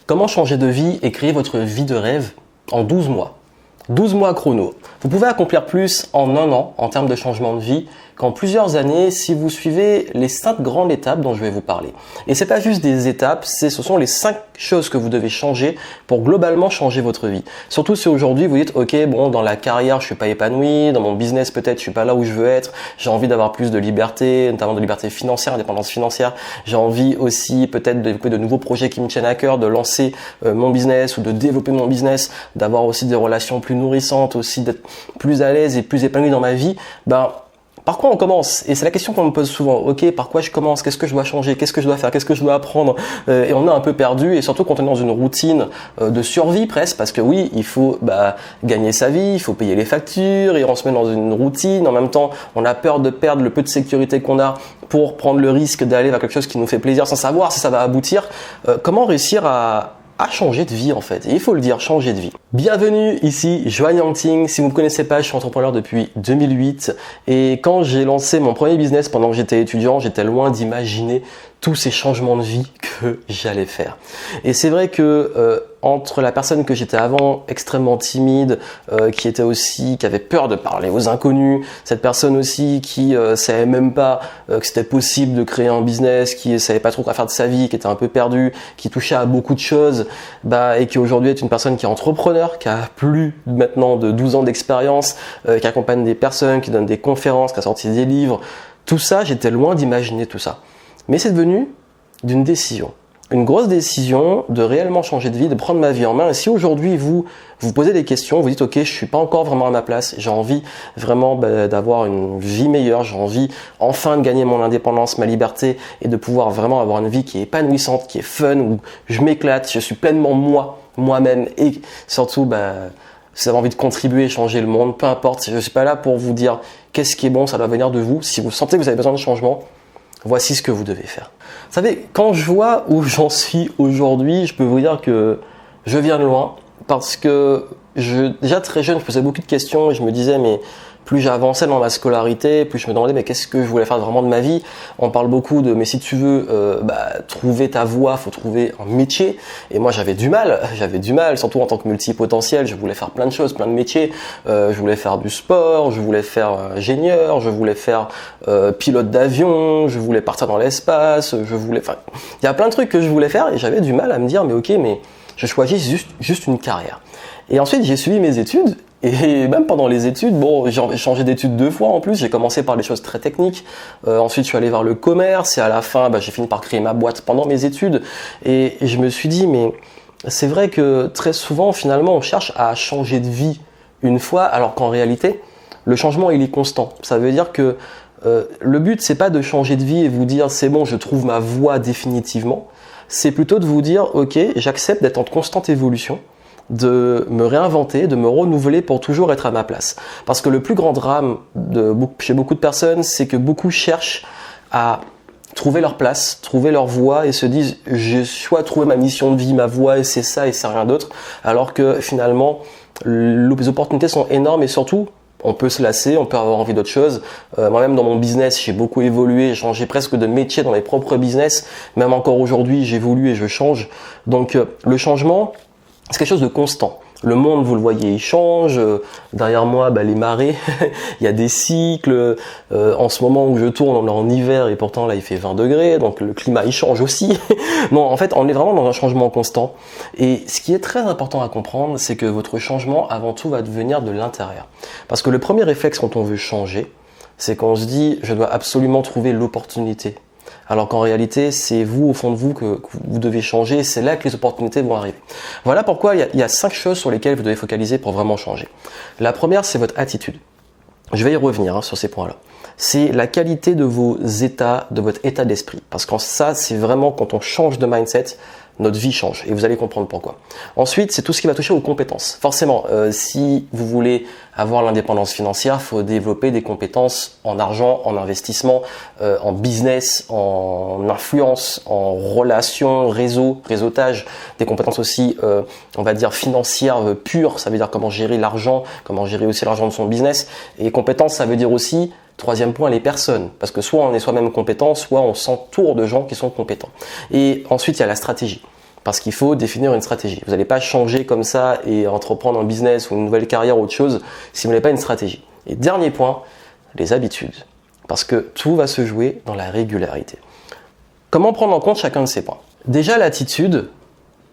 Comment changer de vie et créer votre vie de rêve en 12 mois? 12 mois chrono. Vous pouvez accomplir plus en un an en termes de changement de vie qu'en plusieurs années si vous suivez les 5 grandes étapes dont je vais vous parler. Et c'est pas juste des étapes, ce sont les 5 choses que vous devez changer pour globalement changer votre vie. Surtout si aujourd'hui vous dites ok bon dans la carrière je suis pas épanoui, dans mon business peut-être je suis pas là où je veux être, j'ai envie d'avoir plus de liberté, notamment de liberté financière, indépendance financière, j'ai envie aussi peut-être de développer de nouveaux projets qui me tiennent à cœur, de lancer mon business ou de développer mon business, d'avoir aussi des relations plus nourrissantes, aussi d'être plus à l'aise et plus épanoui dans ma vie. Par quoi on commence? Et c'est la question qu'on me pose souvent. Ok, par quoi je commence? Qu'est-ce que je dois changer? Qu'est-ce que je dois faire? Qu'est-ce que je dois apprendre? Et on est un peu perdu, et surtout quand on est dans une routine de survie presque, parce que oui, il faut gagner sa vie, il faut payer les factures, et on se met dans une routine. En même temps, on a peur de perdre le peu de sécurité qu'on a pour prendre le risque d'aller vers quelque chose qui nous fait plaisir sans savoir si ça va aboutir. Comment réussir à changer de vie en fait, et il faut le dire, changer de vie. Bienvenue ici, Joanne Yangting. Si vous ne me connaissez pas, je suis entrepreneur depuis 2008 et quand j'ai lancé mon premier business pendant que j'étais étudiant, j'étais loin d'imaginer tous ces changements de vie que j'allais faire. Et c'est vrai que entre la personne que j'étais avant, extrêmement timide, qui avait peur de parler aux inconnus, cette personne aussi qui savait même pas que c'était possible de créer un business, qui savait pas trop quoi faire de sa vie, qui était un peu perdu, qui touchait à beaucoup de choses, et qui aujourd'hui est une personne qui est entrepreneur, qui a plus maintenant de 12 ans d'expérience, qui accompagne des personnes, qui donne des conférences, qui a sorti des livres. Tout ça, j'étais loin d'imaginer tout ça. Mais c'est devenu d'une décision. Une grosse décision de réellement changer de vie, de prendre ma vie en main. Et si aujourd'hui vous posez des questions, vous dites ok, je suis pas encore vraiment à ma place, j'ai envie vraiment d'avoir une vie meilleure, j'ai envie enfin de gagner mon indépendance, ma liberté et de pouvoir vraiment avoir une vie qui est épanouissante, qui est fun, où je m'éclate, je suis pleinement moi-même et surtout si vous avez envie de contribuer, changer le monde, peu importe, je suis pas là pour vous dire qu'est-ce qui est bon, ça doit venir de vous. Si vous sentez que vous avez besoin de changement, voici ce que vous devez faire. Vous savez, quand je vois où j'en suis aujourd'hui, je peux vous dire que je viens de loin parce que déjà très jeune, je posais beaucoup de questions et je me disais mais plus j'avançais dans ma scolarité, plus je me demandais mais qu'est-ce que je voulais faire vraiment de ma vie. On parle beaucoup de mais si tu veux trouver ta voie, faut trouver un métier. Et moi j'avais du mal, surtout en tant que multipotentiel. Je voulais faire plein de choses, plein de métiers. Je voulais faire du sport, je voulais faire ingénieur, je voulais faire pilote d'avion, je voulais partir dans l'espace, il y a plein de trucs que je voulais faire et j'avais du mal à me dire mais ok, mais je choisis juste une carrière. Et ensuite j'ai suivi mes études. Et même pendant les études, j'ai changé d'études 2 fois en plus. J'ai commencé par des choses très techniques. Ensuite, je suis allé vers le commerce et à la fin, j'ai fini par créer ma boîte pendant mes études. Et je me suis dit, mais c'est vrai que très souvent, finalement, on cherche à changer de vie une fois, alors qu'en réalité, le changement, il est constant. Ça veut dire que le but, c'est pas de changer de vie et vous dire, c'est bon, je trouve ma voie définitivement. C'est plutôt de vous dire, ok, j'accepte d'être en constante évolution, de me réinventer, de me renouveler pour toujours être à ma place. Parce que le plus grand drame chez beaucoup de personnes, c'est que beaucoup cherchent à trouver leur place, trouver leur voie et se disent j'ai soit trouvé ma mission de vie, ma voie et c'est rien d'autre. Alors que finalement, les opportunités sont énormes et surtout, on peut se lasser, on peut avoir envie d'autre chose. Moi-même dans mon business, j'ai beaucoup évolué, j'ai changé presque de métier dans mes propres business. Même encore aujourd'hui, j'évolue et je change. Donc le changement, c'est quelque chose de constant. Le monde, vous le voyez, il change. Derrière moi, les marées, il y a des cycles. En ce moment où je tourne, on est en hiver et pourtant là, il fait 20 degrés. Donc le climat, il change aussi. Non, en fait, on est vraiment dans un changement constant. Et ce qui est très important à comprendre, c'est que votre changement, avant tout, va venir de l'intérieur. Parce que le premier réflexe quand on veut changer, c'est qu'on se dit, je dois absolument trouver l'opportunité. Alors qu'en réalité, c'est vous, au fond de vous, que vous devez changer. C'est là que les opportunités vont arriver. Voilà pourquoi il y a 5 choses sur lesquelles vous devez focaliser pour vraiment changer. La première, c'est votre attitude. Je vais y revenir sur ces points-là. C'est la qualité de vos états, de votre état d'esprit. Parce que ça, c'est vraiment quand on change de mindset, notre vie change. Et vous allez comprendre pourquoi. Ensuite, c'est tout ce qui va toucher aux compétences. Forcément, si vous voulez avoir l'indépendance financière, il faut développer des compétences en argent, en investissement, en business, en influence, en relations, réseautage, des compétences aussi, on va dire financières pures. Ça veut dire comment gérer l'argent, comment gérer aussi l'argent de son business. Et compétences, ça veut dire aussi, troisième point, les personnes. Parce que soit on est soi-même compétent, soit on s'entoure de gens qui sont compétents. Et ensuite, il y a la stratégie. Parce qu'il faut définir une stratégie. Vous n'allez pas changer comme ça et entreprendre un business ou une nouvelle carrière ou autre chose si vous n'avez pas une stratégie. Et dernier point, les habitudes. Parce que tout va se jouer dans la régularité. Comment prendre en compte chacun de ces points? Déjà, l'attitude,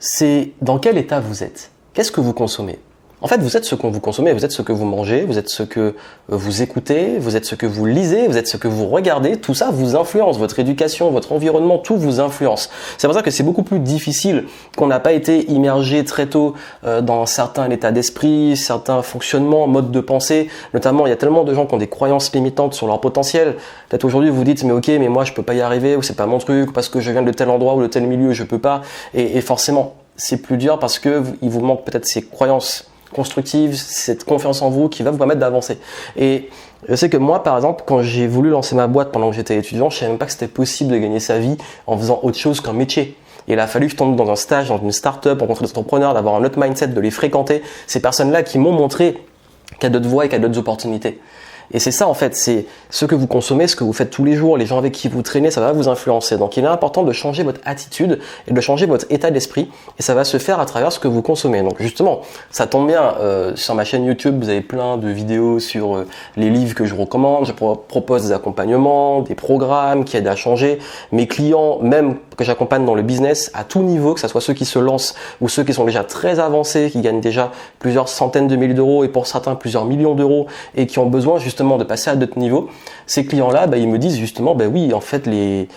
c'est dans quel état vous êtes. Qu'est-ce que vous consommez? En fait, vous êtes ce que vous consommez, vous êtes ce que vous mangez, vous êtes ce que vous écoutez, vous êtes ce que vous lisez, vous êtes ce que vous regardez. Tout ça vous influence, votre éducation, votre environnement, tout vous influence. C'est pour ça que c'est beaucoup plus difficile qu'on n'a pas été immergé très tôt dans certains états d'esprit, certains fonctionnements, modes de pensée. Notamment, il y a tellement de gens qui ont des croyances limitantes sur leur potentiel. Peut-être aujourd'hui, vous dites, mais ok, mais moi, je peux pas y arriver, ou c'est pas mon truc, parce que je viens de tel endroit ou de tel milieu, je peux pas. Et forcément, c'est plus dur parce que il vous manque peut-être ces croyances constructive, cette confiance en vous qui va vous permettre d'avancer. Et je sais que moi, par exemple, quand j'ai voulu lancer ma boîte pendant que j'étais étudiant, je savais même pas que c'était possible de gagner sa vie en faisant autre chose qu'un métier. Et il a fallu que je tombe dans un stage, dans une start-up, rencontrer des entrepreneurs, d'avoir un autre mindset, de les fréquenter. Ces personnes-là qui m'ont montré qu'il y a d'autres voies et qu'il y a d'autres opportunités. Et c'est ça en fait, c'est ce que vous consommez, ce que vous faites tous les jours, les gens avec qui vous traînez, ça va vous influencer. Donc il est important de changer votre attitude et de changer votre état d'esprit et ça va se faire à travers ce que vous consommez. Donc justement, ça tombe bien, sur ma chaîne YouTube, vous avez plein de vidéos sur les livres que je recommande, je propose des accompagnements, des programmes qui aident à changer. Mes clients, même que j'accompagne dans le business, à tout niveau, que ce soit ceux qui se lancent ou ceux qui sont déjà très avancés, qui gagnent déjà plusieurs centaines de milliers d'euros et pour certains plusieurs millions d'euros et qui ont besoin justement de passer à d'autres niveaux, ces clients-là, ils me disent justement, oui, en fait, les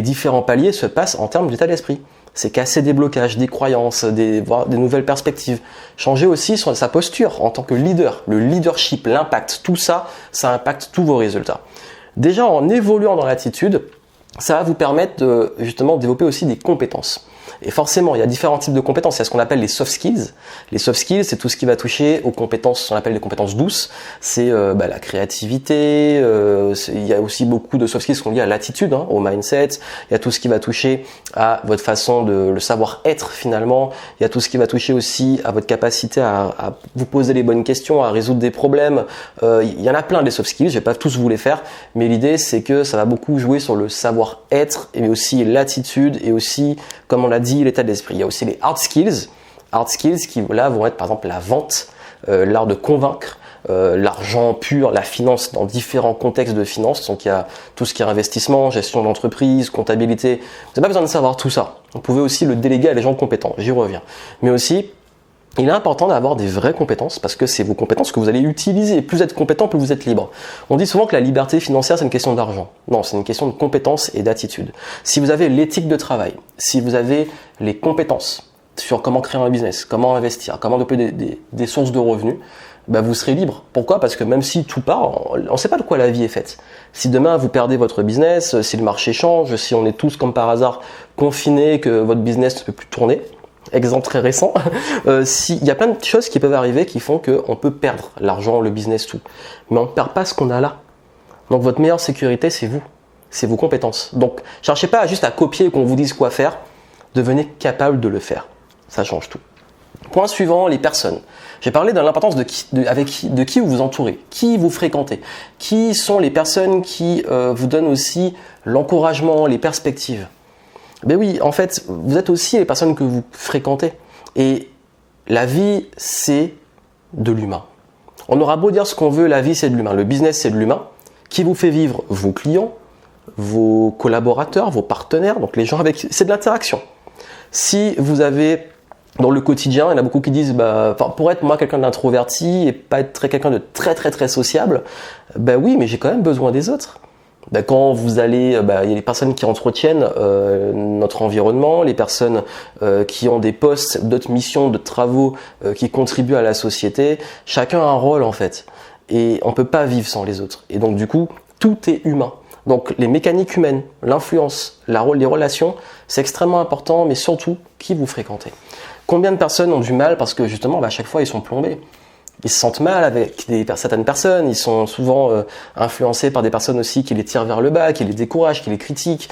différents paliers se passent en termes d'état d'esprit. C'est casser des blocages, des croyances, voir des nouvelles perspectives. Changer aussi sur sa posture en tant que leader, le leadership, l'impact, tout ça, ça impacte tous vos résultats. Déjà, en évoluant dans l'attitude, ça va vous permettre de justement développer aussi des compétences. Et forcément, il y a différents types de compétences. Il y a ce qu'on appelle les soft skills. Les soft skills, c'est tout ce qui va toucher aux compétences, ce qu'on appelle les compétences douces. C'est la créativité. Il y a aussi beaucoup de soft skills qui sont liés à l'attitude, au mindset. Il y a tout ce qui va toucher à votre façon de le savoir-être finalement. Il y a tout ce qui va toucher aussi à votre capacité à vous poser les bonnes questions, à résoudre des problèmes. Il y en a plein des soft skills. Je vais pas tous vous les faire, mais l'idée c'est que ça va beaucoup jouer sur le savoir-être, mais aussi l'attitude et aussi, comme on l'a dit, l'état d'esprit. Il y a aussi les hard skills qui là vont être par exemple la vente, l'art de convaincre, l'argent pur, la finance dans différents contextes de finance. Donc il y a tout ce qui est investissement, gestion d'entreprise, comptabilité. Vous n'avez pas besoin de savoir tout ça. Vous pouvez aussi le déléguer à des gens compétents, j'y reviens. Mais aussi, il est important d'avoir des vraies compétences parce que c'est vos compétences que vous allez utiliser. Plus vous êtes compétent, plus vous êtes libre. On dit souvent que la liberté financière, c'est une question d'argent. Non, c'est une question de compétences et d'attitude. Si vous avez l'éthique de travail, si vous avez les compétences sur comment créer un business, comment investir, comment développer des sources de revenus, vous serez libre. Pourquoi? Parce que même si tout part, on ne sait pas de quoi la vie est faite. Si demain vous perdez votre business, si le marché change, si on est tous comme par hasard confinés, que votre business ne peut plus tourner, exemple très récent, il y a plein de choses qui peuvent arriver qui font qu'on peut perdre l'argent, le business, tout. Mais on ne perd pas ce qu'on a là. Donc votre meilleure sécurité, c'est vous. C'est vos compétences. Donc cherchez pas juste à copier qu'on vous dise quoi faire. Devenez capable de le faire. Ça change tout. Point suivant, les personnes. J'ai parlé de l'importance de qui vous vous entourez, qui vous fréquentez, qui sont les personnes qui vous donnent aussi l'encouragement, les perspectives. Oui, en fait, vous êtes aussi les personnes que vous fréquentez. Et la vie, c'est de l'humain. On aura beau dire ce qu'on veut, la vie, c'est de l'humain. Le business, c'est de l'humain. Qui vous fait vivre? Vos clients, vos collaborateurs, vos partenaires, donc les gens avec... C'est de l'interaction. Si vous avez... Dans le quotidien, il y en a beaucoup qui disent pour être moi quelqu'un d'introverti et pas être quelqu'un de très très très sociable, oui, mais j'ai quand même besoin des autres. Quand vous allez, il y a les personnes qui entretiennent notre environnement, les personnes qui ont des postes, d'autres missions, d'autres travaux qui contribuent à la société. Chacun a un rôle en fait, et on peut pas vivre sans les autres. Et donc du coup, tout est humain. Donc les mécaniques humaines, l'influence, les relations, c'est extrêmement important, mais surtout qui vous fréquentez. Combien de personnes ont du mal parce que justement, à chaque fois, ils sont plombés. Ils se sentent mal avec certaines personnes, ils sont souvent influencés par des personnes aussi qui les tirent vers le bas, qui les découragent, qui les critiquent,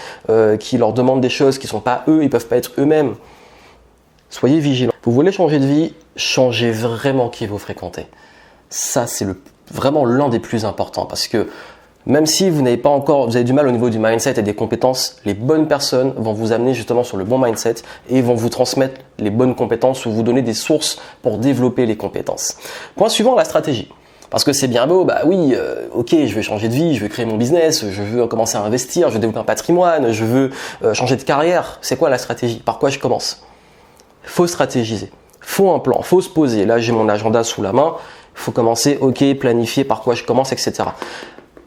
qui leur demandent des choses qui ne sont pas eux, ils ne peuvent pas être eux-mêmes. Soyez vigilants. Vous voulez changer de vie, changez vraiment qui vous fréquentez. Ça, c'est vraiment l'un des plus importants parce que Même si vous avez du mal au niveau du mindset et des compétences, les bonnes personnes vont vous amener justement sur le bon mindset et vont vous transmettre les bonnes compétences ou vous donner des sources pour développer les compétences. Point suivant, la stratégie. Parce que c'est bien beau, ok, je veux changer de vie, je veux créer mon business, je veux commencer à investir, je veux développer un patrimoine, je veux changer de carrière. C'est quoi la stratégie? Par quoi je commence? Faut stratégiser, faut un plan, faut se poser. Là, j'ai mon agenda sous la main, il faut commencer, ok, planifier par quoi je commence, etc.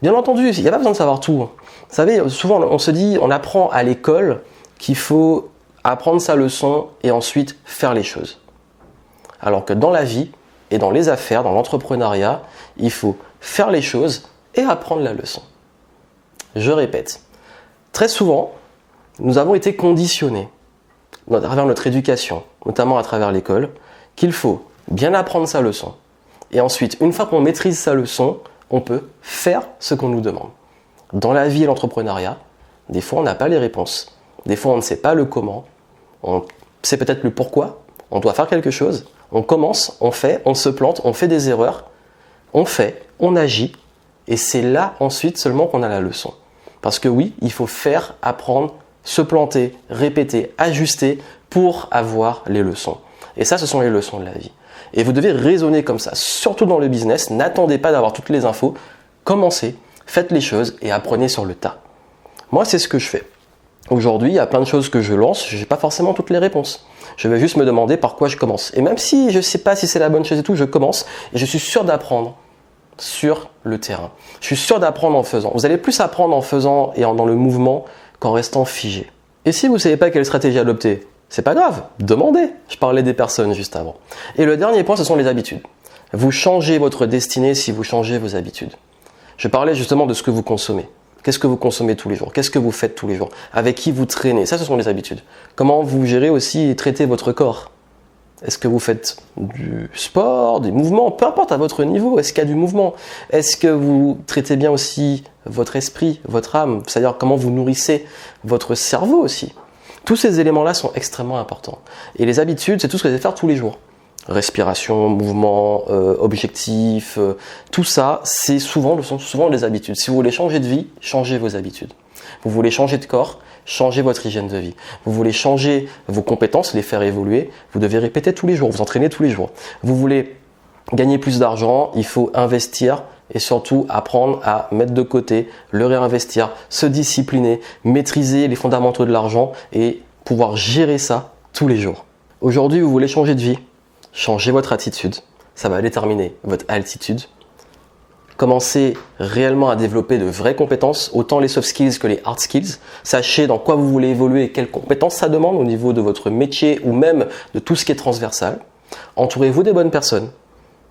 Bien entendu, il n'y a pas besoin de savoir tout. Vous savez, souvent on se dit, on apprend à l'école qu'il faut apprendre sa leçon et ensuite faire les choses. Alors que dans la vie et dans les affaires, dans l'entrepreneuriat, il faut faire les choses et apprendre la leçon. Je répète, très souvent, nous avons été conditionnés à travers notre éducation, notamment à travers l'école, qu'il faut bien apprendre sa leçon. Et ensuite, une fois qu'on maîtrise sa leçon, on peut faire ce qu'on nous demande. Dans la vie et l'entrepreneuriat, des fois on n'a pas les réponses. Des fois on ne sait pas le comment. On sait peut-être le pourquoi. On doit faire quelque chose. On commence, on fait, on se plante, on fait des erreurs. On fait, on agit. Et c'est là ensuite seulement qu'on a la leçon. Parce que oui, il faut faire, apprendre, se planter, répéter, ajuster pour avoir les leçons. Et ça, ce sont les leçons de la vie. Et vous devez raisonner comme ça, surtout dans le business. N'attendez pas d'avoir toutes les infos. Commencez, faites les choses et apprenez sur le tas. Moi, c'est ce que je fais. Aujourd'hui, il y a plein de choses que je lance, je n'ai pas forcément toutes les réponses. Je vais juste me demander par quoi je commence. Et même si je ne sais pas si c'est la bonne chose et tout, je commence et je suis sûr d'apprendre sur le terrain. Je suis sûr d'apprendre en faisant. Vous allez plus apprendre en faisant et dans le mouvement qu'en restant figé. Et si vous ne savez pas quelle stratégie adopter, c'est pas grave, demandez. Je parlais des personnes juste avant. Et le dernier point, ce sont les habitudes. Vous changez votre destinée si vous changez vos habitudes. Je parlais justement de ce que vous consommez. Qu'est-ce que vous consommez tous les jours? Qu'est-ce que vous faites tous les jours? Avec qui vous traînez? Ça, ce sont les habitudes. Comment vous gérez aussi et traitez votre corps? Est-ce que vous faites du sport, des mouvements? Peu importe à votre niveau. Est-ce qu'il y a du mouvement? Est-ce que vous traitez bien aussi votre esprit, votre âme? C'est-à-dire comment vous nourrissez votre cerveau aussi. Tous ces éléments-là sont extrêmement importants. Et les habitudes, c'est tout ce que vous allez faire tous les jours. Respiration, mouvement, objectif, tout ça, ce sont souvent des habitudes. Si vous voulez changer de vie, changez vos habitudes. Vous voulez changer de corps, changez votre hygiène de vie. Vous voulez changer vos compétences, les faire évoluer, vous devez répéter tous les jours, vous entraîner tous les jours. Vous voulez gagner plus d'argent, il faut investir et surtout apprendre à mettre de côté, le réinvestir, se discipliner, maîtriser les fondamentaux de l'argent et pouvoir gérer ça tous les jours. Aujourd'hui, vous voulez changer de vie, changez votre attitude, ça va déterminer votre altitude. Commencez réellement à développer de vraies compétences, autant les soft skills que les hard skills. Sachez dans quoi vous voulez évoluer et quelles compétences ça demande au niveau de votre métier ou même de tout ce qui est transversal. Entourez-vous des bonnes personnes.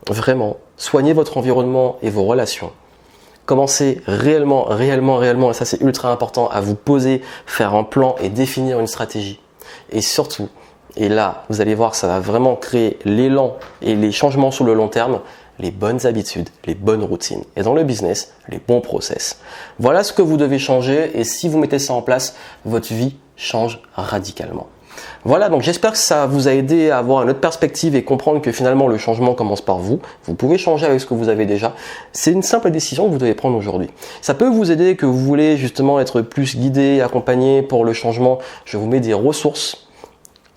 Vraiment, soignez votre environnement et vos relations. Commencez réellement, et ça c'est ultra important, à vous poser, faire un plan et définir une stratégie. Et surtout, et là, vous allez voir, ça va vraiment créer l'élan et les changements sur le long terme, les bonnes habitudes, les bonnes routines. Et dans le business, les bons process. Voilà ce que vous devez changer et si vous mettez ça en place, votre vie change radicalement. Voilà, donc j'espère que ça vous a aidé à avoir une autre perspective et comprendre que finalement le changement commence par vous. Vous pouvez changer avec ce que vous avez déjà. C'est une simple décision que vous devez prendre aujourd'hui. Ça peut vous aider que vous voulez justement être plus guidé, accompagné pour le changement. Je vous mets des ressources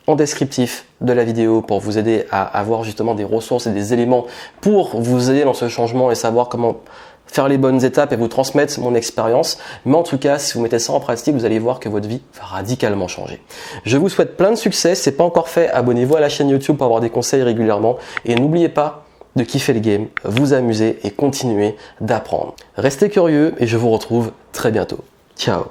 en descriptif de la vidéo pour vous aider à avoir justement des ressources et des éléments pour vous aider dans ce changement et savoir comment faire les bonnes étapes et vous transmettre mon expérience. Mais en tout cas, si vous mettez ça en pratique, vous allez voir que votre vie va radicalement changer. Je vous souhaite plein de succès. Si ce n'est pas encore fait, abonnez-vous à la chaîne YouTube pour avoir des conseils régulièrement. Et n'oubliez pas de kiffer le game, vous amuser et continuer d'apprendre. Restez curieux et je vous retrouve très bientôt. Ciao!